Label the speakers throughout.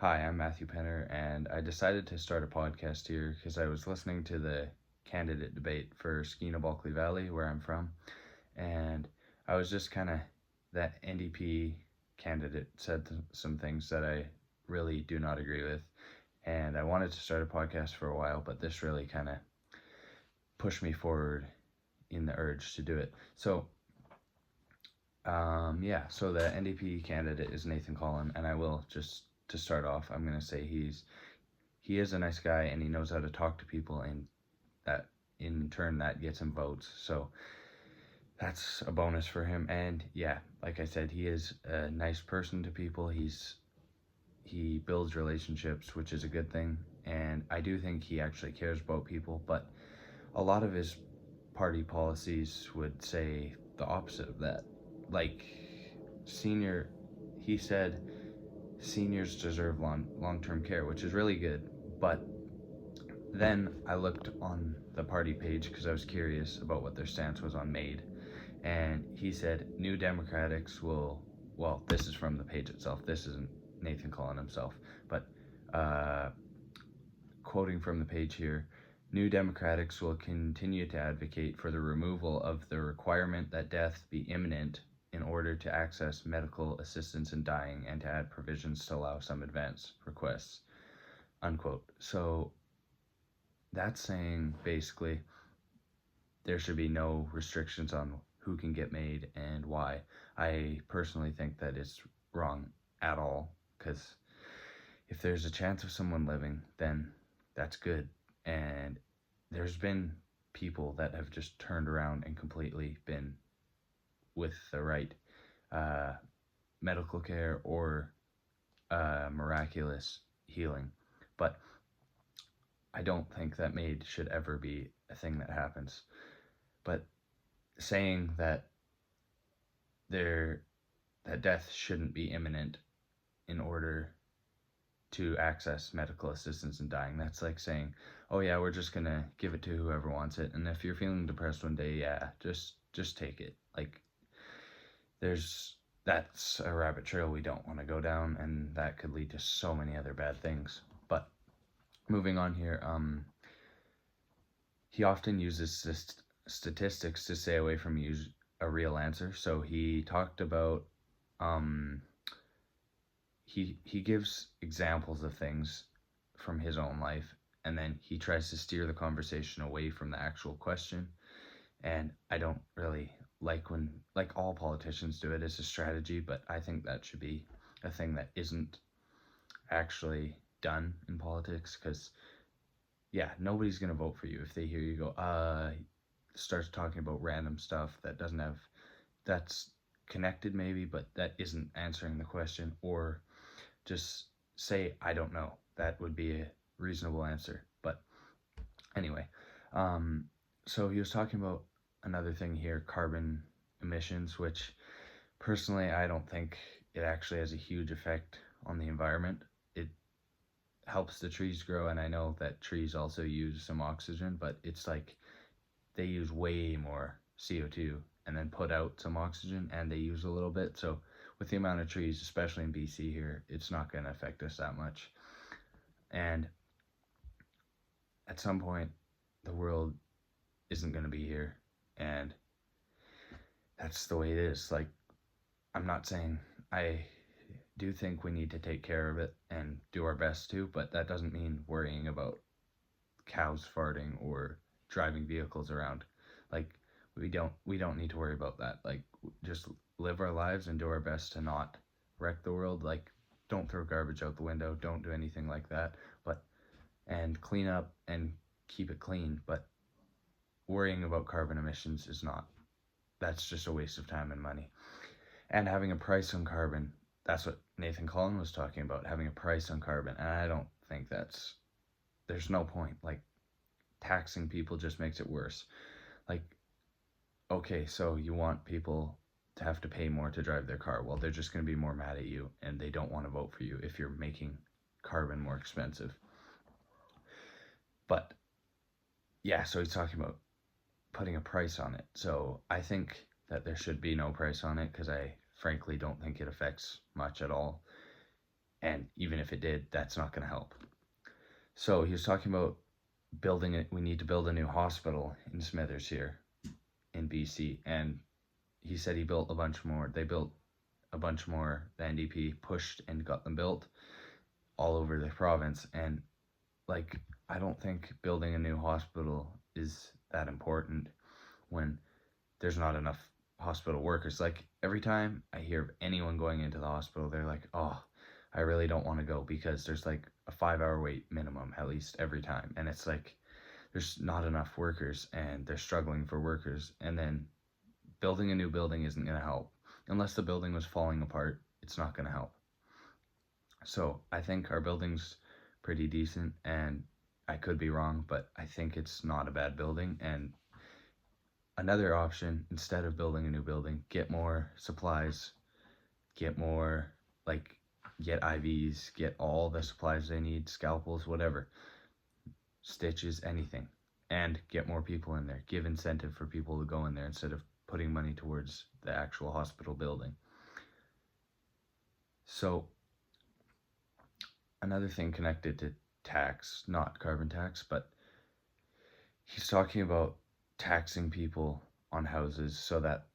Speaker 1: Hi, I'm Matthew Penner, and I decided to start a podcast here because I was listening to the candidate debate for Stikine Bulkley Valley, where I'm from, and I was just kind of that NDP candidate said some things that I really do not agree with, and I wanted to start a podcast for a while, but this really kind of pushed me forward in the urge to do it. So the NDP candidate is Nathan Collin, and I will just to start off, I'm gonna say he is a nice guy and he knows how to talk to people, and that in turn that gets him votes. So that's a bonus for him. And yeah, like I said, he is a nice person to people. He builds relationships, which is a good thing. And I do think he actually cares about people, but a lot of his party policies would say the opposite of that. Like senior, he said seniors deserve long-term care, which is really good. But then I looked on the party page because I was curious about what their stance was on MAID, and he said New Democrats will. Well, this is from the page itself. This isn't Nathan Collin himself, but uh, quoting from the page here, New Democrats will continue to advocate for the removal of the requirement that death be imminent in order to access medical assistance in dying, and to add provisions to allow some advance requests, unquote. So that's saying basically there should be no restrictions on who can get MAID and why. I personally think that it's wrong at all, because if there's a chance of someone living, then that's good. And there's been people that have just turned around and completely been with the right uh, medical care or miraculous healing. But I don't think that MAID should ever be a thing that happens. But saying that that death shouldn't be imminent in order to access medical assistance in dying, that's like saying, oh yeah, we're just gonna give it to whoever wants it, and if you're feeling depressed one day, yeah, just take it. Like that's a rabbit trail we don't want to go down, and that could lead to so many other bad things. But moving on here, he often uses statistics to stay away from a real answer. So he talked about he gives examples of things from his own life, and then he tries to steer the conversation away from the actual question. And I don't really like when, like, all politicians do it as a strategy, but I think that should be a thing that isn't actually done in politics, because yeah, nobody's gonna vote for you if they hear you go starts talking about random stuff that doesn't have, that's connected maybe, but that isn't answering the question. Or just say I don't know. That would be a reasonable answer. But anyway, so he was talking about another thing here, carbon emissions, which personally I don't think it actually has a huge effect on the environment. It helps the trees grow, and I know that trees also use some oxygen, but it's like they use way more CO2 and then put out some oxygen, and they use a little bit. So with the amount of trees, especially in BC here, it's not going to affect us that much. And at some point, the world isn't going to be here, and that's the way it is. Like, I'm not saying, I do think we need to take care of it and do our best to, but that doesn't mean worrying about cows farting or driving vehicles around. Like, we don't need to worry about that. Like, just live our lives and do our best to not wreck the world. Like, don't throw garbage out the window, don't do anything like that, and clean up and keep it clean. But worrying about carbon emissions is not, that's just a waste of time and money. And having a price on carbon, that's what Nathan Collin was talking about, having a price on carbon. And I don't think there's no point. Like, taxing people just makes it worse. Like, okay, so you want people to have to pay more to drive their car. Well, they're just going to be more mad at you, and they don't want to vote for you if you're making carbon more expensive. But yeah, so he's talking about putting a price on it. So I think that there should be no price on it, because I frankly don't think it affects much at all. And even if it did, that's not going to help. So he was talking about building it. We need to build a new hospital in Smithers here in BC. And he said he built a bunch more. They built a bunch more. The NDP pushed and got them built all over the province. And like, I don't think building a new hospital is that important when there's not enough hospital workers. Like, every time I hear of anyone going into the hospital, they're like, oh, I really don't want to go because there's like a 5-hour wait minimum at least every time. And it's like, there's not enough workers and they're struggling for workers. And then building a new building isn't going to help. Unless the building was falling apart, it's not going to help. So I think our building's pretty decent, and I could be wrong, but I think it's not a bad building. And another option, instead of building a new building, get more supplies, get more, like, get IVs, get all the supplies they need, scalpels, whatever, stitches, anything, and get more people in there. Give incentive for people to go in there instead of putting money towards the actual hospital building. So another thing connected to tax, not carbon tax, but he's talking about taxing people on houses so that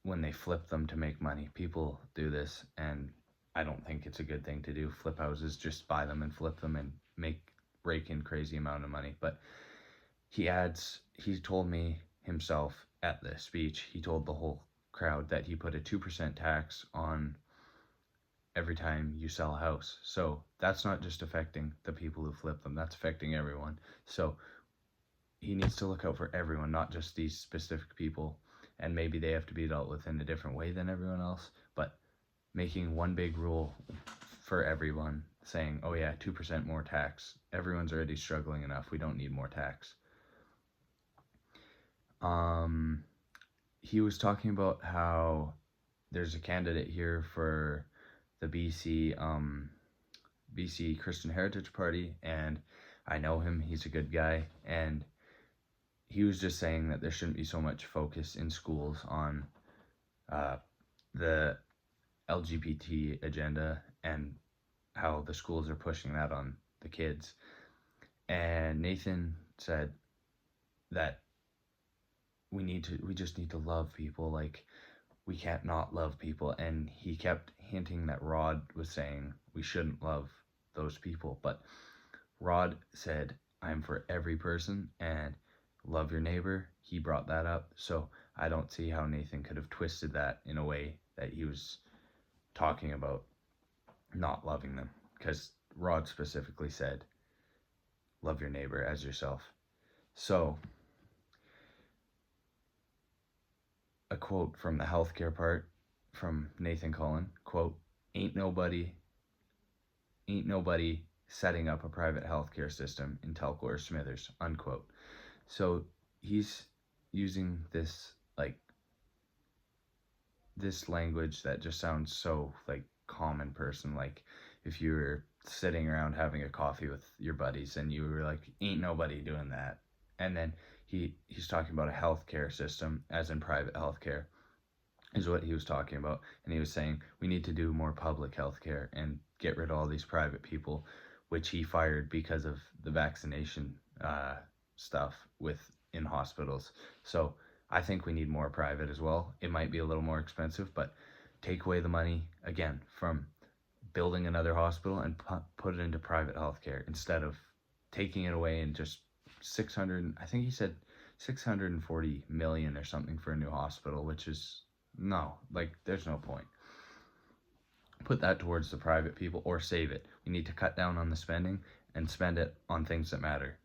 Speaker 1: when they flip them to make money, people do this, and I don't think it's a good thing to do. Flip houses, just buy them and flip them and rake in crazy amount of money. But he told me himself at the speech, he told the whole crowd that he put a 2% tax on every time you sell a house. So that's not just affecting the people who flip them, that's affecting everyone. So he needs to look out for everyone, not just these specific people. And maybe they have to be dealt with in a different way than everyone else. But making one big rule for everyone, saying, oh yeah, 2% more tax. Everyone's already struggling enough. We don't need more tax. He was talking about how there's a candidate here for the BC Christian Heritage Party, and I know him. He's a good guy, and he was just saying that there shouldn't be so much focus in schools on the LGBT agenda and how the schools are pushing that on the kids. And Nathan said that we just need to love people. Like, we can't not love people. And he kept hinting that Rod was saying we shouldn't love those people. But Rod said, I'm for every person and love your neighbor. He brought that up. So I don't see how Nathan could have twisted that in a way that he was talking about not loving them. Because Rod specifically said, love your neighbor as yourself. So a quote from the healthcare part from Nathan Cullen, quote, ain't nobody setting up a private healthcare system in Telco or Smithers, unquote. So he's using this language that just sounds so like common person. Like, if you were sitting around having a coffee with your buddies and you were like, ain't nobody doing that. And then he's talking about a healthcare system, as in private healthcare, is what he was talking about. And he was saying we need to do more public healthcare and get rid of all these private people, which he fired because of the vaccination stuff in hospitals. So I think we need more private as well. It might be a little more expensive, but take away the money again from building another hospital and put it into private healthcare instead of taking it away and just 600, I think he said 640 million or something for a new hospital, which is no, like, there's no point. Put that towards the private people or save it. We need to cut down on the spending and spend it on things that matter.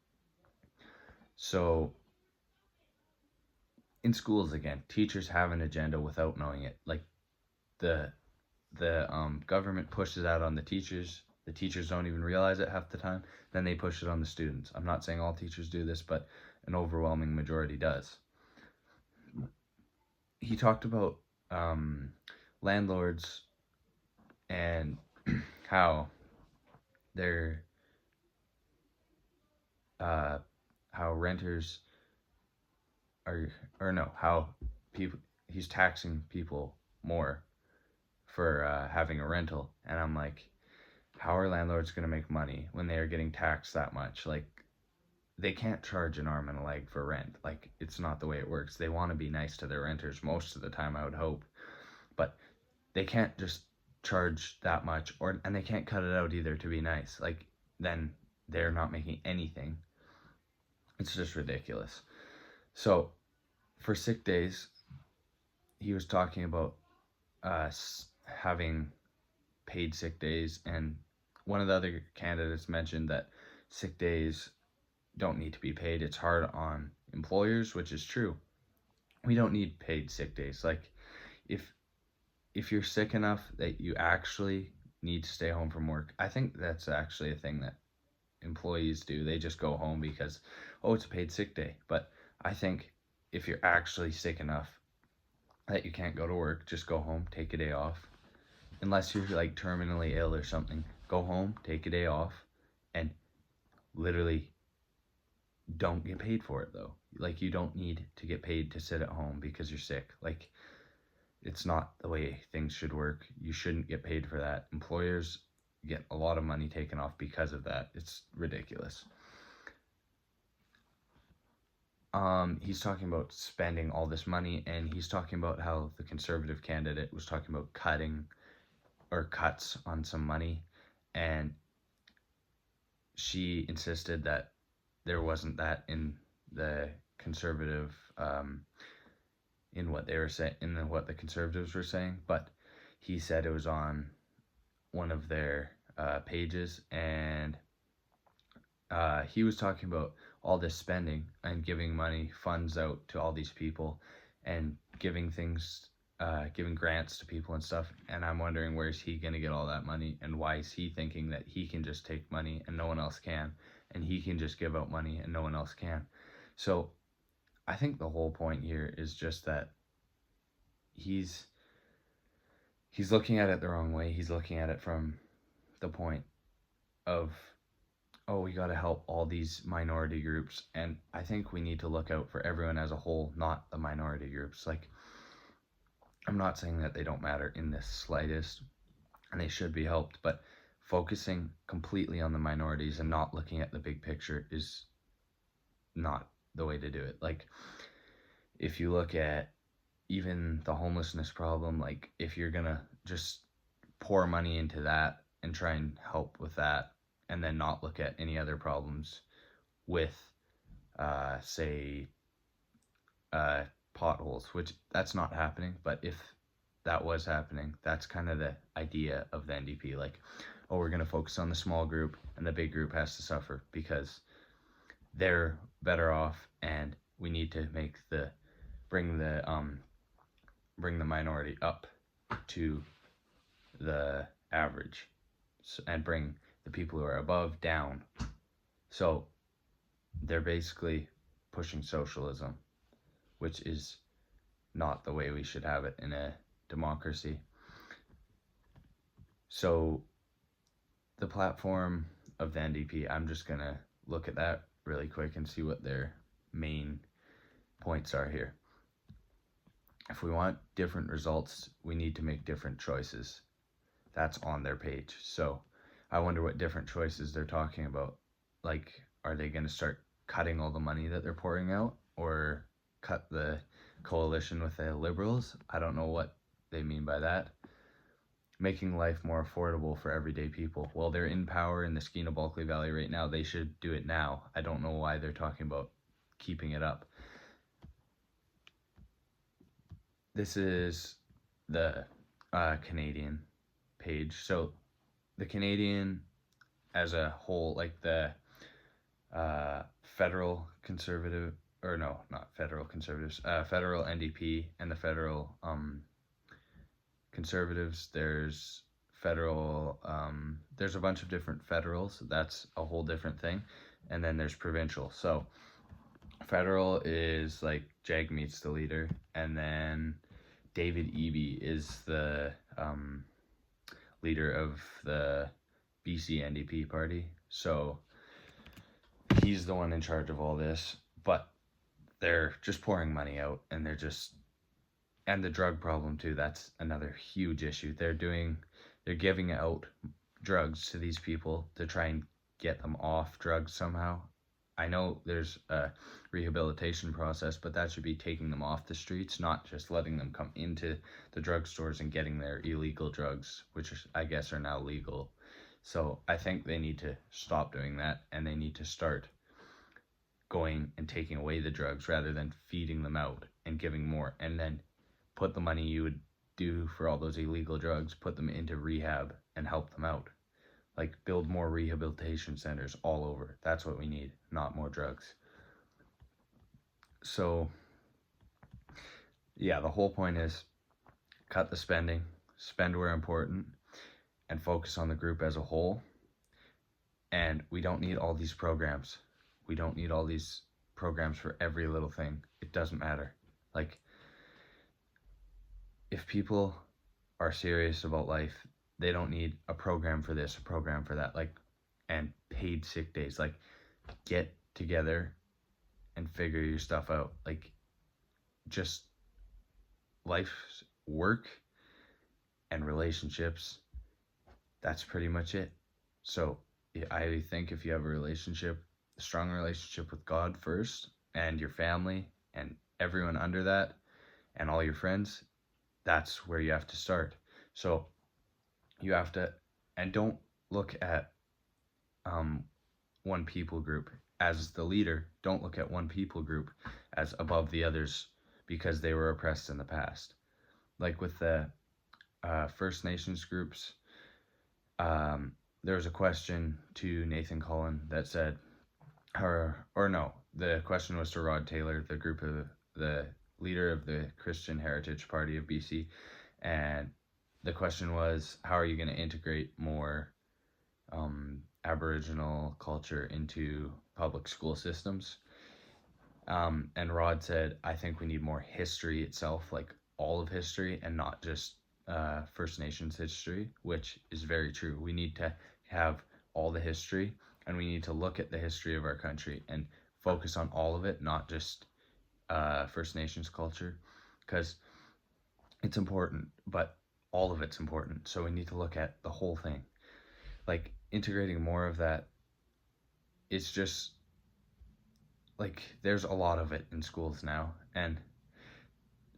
Speaker 1: So in schools, again, teachers have an agenda without knowing it. Like, the government pushes that on the teachers. The teachers don't even realize it half the time. Then they push it on the students. I'm not saying all teachers do this, but an overwhelming majority does. He talked about landlords and how they're how renters are, or no, how people, he's taxing people more for having a rental. And I'm like, how are landlords going to make money when they are getting taxed that much? Like, they can't charge an arm and a leg for rent. Like, it's not the way it works. They want to be nice to their renters most of the time, I would hope, but they can't just charge that much, and they can't cut it out either to be nice. Like, then they're not making anything. It's just ridiculous. So for sick days, he was talking about us having paid sick days, and one of the other candidates mentioned that sick days don't need to be paid. It's hard on employers, which is true. We don't need paid sick days. Like, if you're sick enough that you actually need to stay home from work, I think that's actually a thing that employees do. They just go home because, oh, it's a paid sick day. But I think if you're actually sick enough that you can't go to work, just go home, take a day off. Unless you're like terminally ill or something, go home, take a day off, and literally don't get paid for it though. Like, you don't need to get paid to sit at home because you're sick. Like, it's not the way things should work. You shouldn't get paid for that. Employers get a lot of money taken off because of that. It's ridiculous. He's talking about spending all this money, and he's talking about how the conservative candidate was talking about cuts on some money, and she insisted that there wasn't that in the conservative in what they were saying, in what the conservatives were saying, but he said it was on one of their pages, and he was talking about all this spending and giving funds out to all these people, and giving grants to people and stuff. And I'm wondering, where's he going to get all that money, and why is he thinking that he can just take money and no one else can, and he can just give out money and no one else can? So I think the whole point here is just that he's looking at it the wrong way. He's looking at it from the point of, oh, we got to help all these minority groups. And I think we need to look out for everyone as a whole, not the minority groups. Like, I'm not saying that they don't matter in the slightest, and they should be helped, but focusing completely on the minorities and not looking at the big picture is not the way to do it. Like, if you look at even the homelessness problem, like, if you're gonna just pour money into that and try and help with that, and then not look at any other problems with say potholes, which that's not happening, but if that was happening, that's kind of the idea of the NDP. Like, oh, we're going to focus on the small group and the big group has to suffer because they're better off, and we need to bring the minority up to the average, and bring the people who are above down. So they're basically pushing socialism, which is not the way we should have it in a democracy. So the platform of the NDP, I'm just going to look at that really quick and see what their main points are here. If we want different results, we need to make different choices. That's on their page. So I wonder what different choices they're talking about. Like, are they going to start cutting all the money that they're pouring out, or cut the coalition with the Liberals? I don't know what they mean by that. Making life more affordable for everyday people. Well, they're in power in the Stikine Bulkley Valley right now. They should do it now. I don't know why they're talking about keeping it up. This is the Canadian page. So the Canadian as a whole, like the federal conservative, or no, not federal conservatives, federal NDP and the federal conservatives, there's federal, there's a bunch of different federals. That's a whole different thing. And then there's provincial. So federal is like Jagmeet's the leader, and then David Eby is the leader of the BC NDP party. So he's the one in charge of all this, but they're just pouring money out, and and the drug problem too, that's another huge issue. They're giving out drugs to these people to try and get them off drugs somehow. I know there's a rehabilitation process, but that should be taking them off the streets, not just letting them come into the drugstores and getting their illegal drugs, which I guess are now legal. So I think they need to stop doing that, and they need to start going and taking away the drugs rather than feeding them out and giving more, and then put the money you would do for all those illegal drugs, put them into rehab and help them out. Like, build more rehabilitation centers all over. That's what we need, not more drugs. So yeah, the whole point is cut the spending, spend where important, and focus on the group as a whole. And we don't need all these programs. We don't need all these programs for every little thing. It doesn't matter. Like, if people are serious about life, they don't need a program for this, a program for that, like, and paid sick days. Like, get together and figure your stuff out. Like, just life's work and relationships. That's pretty much it. So I think if you have a strong relationship with God first, and your family and everyone under that, and all your friends, that's where you have to start. So you have to, and don't look at one people group as the leader. Don't look at one people group as above the others because they were oppressed in the past. Like with the First Nations groups, there was a question to Nathan Cullen that said, the question was to Rod Taylor, the leader of the Christian Heritage Party of BC, and the question was, how are you going to integrate more Aboriginal culture into public school systems? And Rod said, I think we need more history itself, like all of history, and not just First Nations history, which is very true. We need to have all the history, and we need to look at the history of our country and focus on all of it, not just First Nations culture, because it's important, but all of it's important. So we need to look at the whole thing. Like, integrating more of that, it's just like there's a lot of it in schools now, and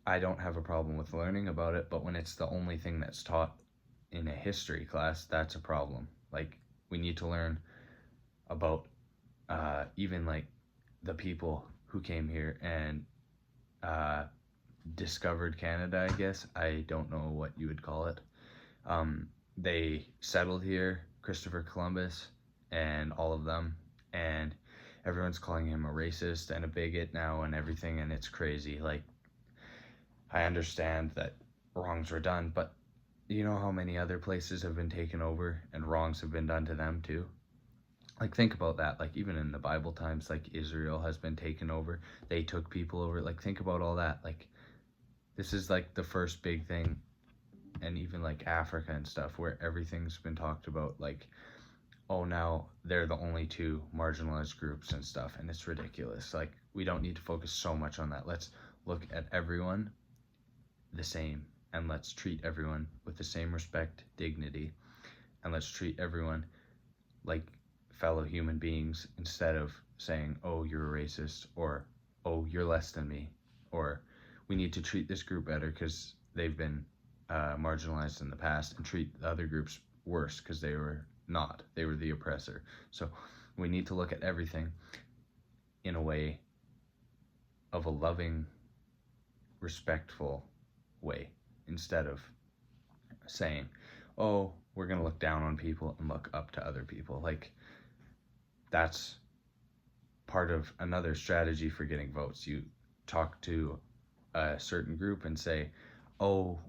Speaker 1: I don't have a problem with learning about it, but when it's the only thing that's taught in a history class, that's a problem. Like, we need to learn about even like the people who came here and discovered Canada, I guess. I don't know what you would call it. They settled here, Christopher Columbus and all of them, and everyone's calling him a racist and a bigot now and everything, and it's crazy. Like, I understand that wrongs were done, but you know how many other places have been taken over and wrongs have been done to them too? Like, think about that. Like, even in the Bible times, like, Israel has been taken over. They took people over. Like, think about all that. Like, this is like the first big thing. And even like Africa and stuff, where everything's been talked about, like, oh, now they're the only two marginalized groups and stuff, and it's ridiculous. Like, we don't need to focus so much on that. Let's look at everyone the same, and let's treat everyone with the same respect, dignity, and let's treat everyone like fellow human beings, instead of saying, oh, you're a racist, or oh, you're less than me, or we need to treat this group better because they've been marginalized in the past, and treat the other groups worse because they were not. They were the oppressor. So we need to look at everything in a way of a loving, respectful way, instead of saying, oh, we're going to look down on people and look up to other people. Like, that's part of another strategy for getting votes. You talk to a certain group and say, oh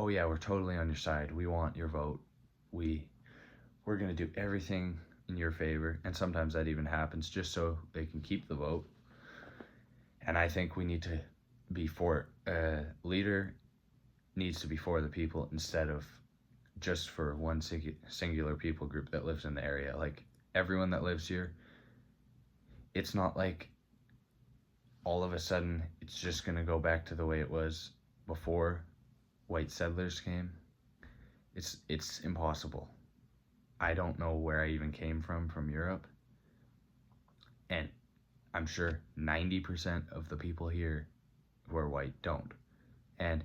Speaker 1: yeah, we're totally on your side. We want your vote. We're going to do everything in your favor. And sometimes that even happens just so they can keep the vote. And I think we need to be for it. A leader needs to be for the people instead of just for one singular people group that lives in the area. Like, everyone that lives here, it's not like all of a sudden it's just going to go back to the way it was before white settlers came. It's impossible. I don't know where I even came from Europe, and I'm sure 90% of the people here who are white don't. And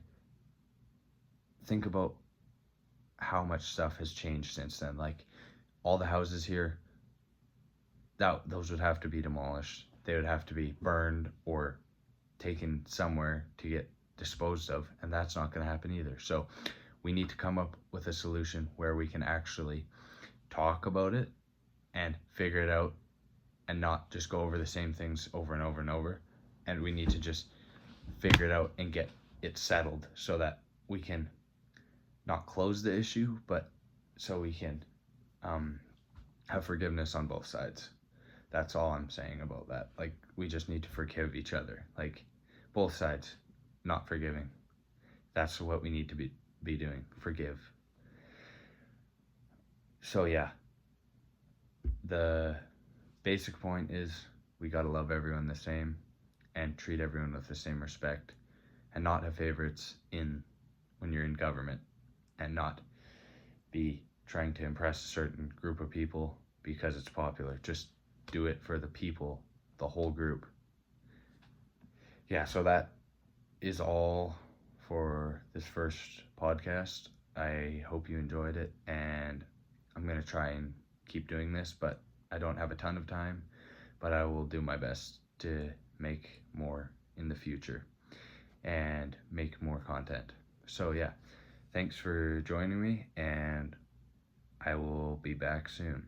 Speaker 1: think about how much stuff has changed since then. Like, all the houses here, those would have to be demolished. They would have to be burned or taken somewhere to get disposed of, and that's not going to happen either. So we need to come up with a solution where we can actually talk about it and figure it out, and not just go over the same things over and over and over. And we need to just figure it out and get it settled so that we can not close the issue, but so we can have forgiveness on both sides. That's all I'm saying about that. Like, we just need to forgive each other. Like, both sides not forgiving. That's what we need to be doing. Forgive. So yeah, the basic point is we gotta love everyone the same and treat everyone with the same respect, and not have favorites when you're in government, and not be trying to impress a certain group of people because it's popular. Just do it for the people, the whole group. Yeah, so that is all for this first podcast. I hope you enjoyed it, and I'm going to try and keep doing this, but I don't have a ton of time, but I will do my best to make more in the future and make more content. So yeah, thanks for joining me, and I will be back soon.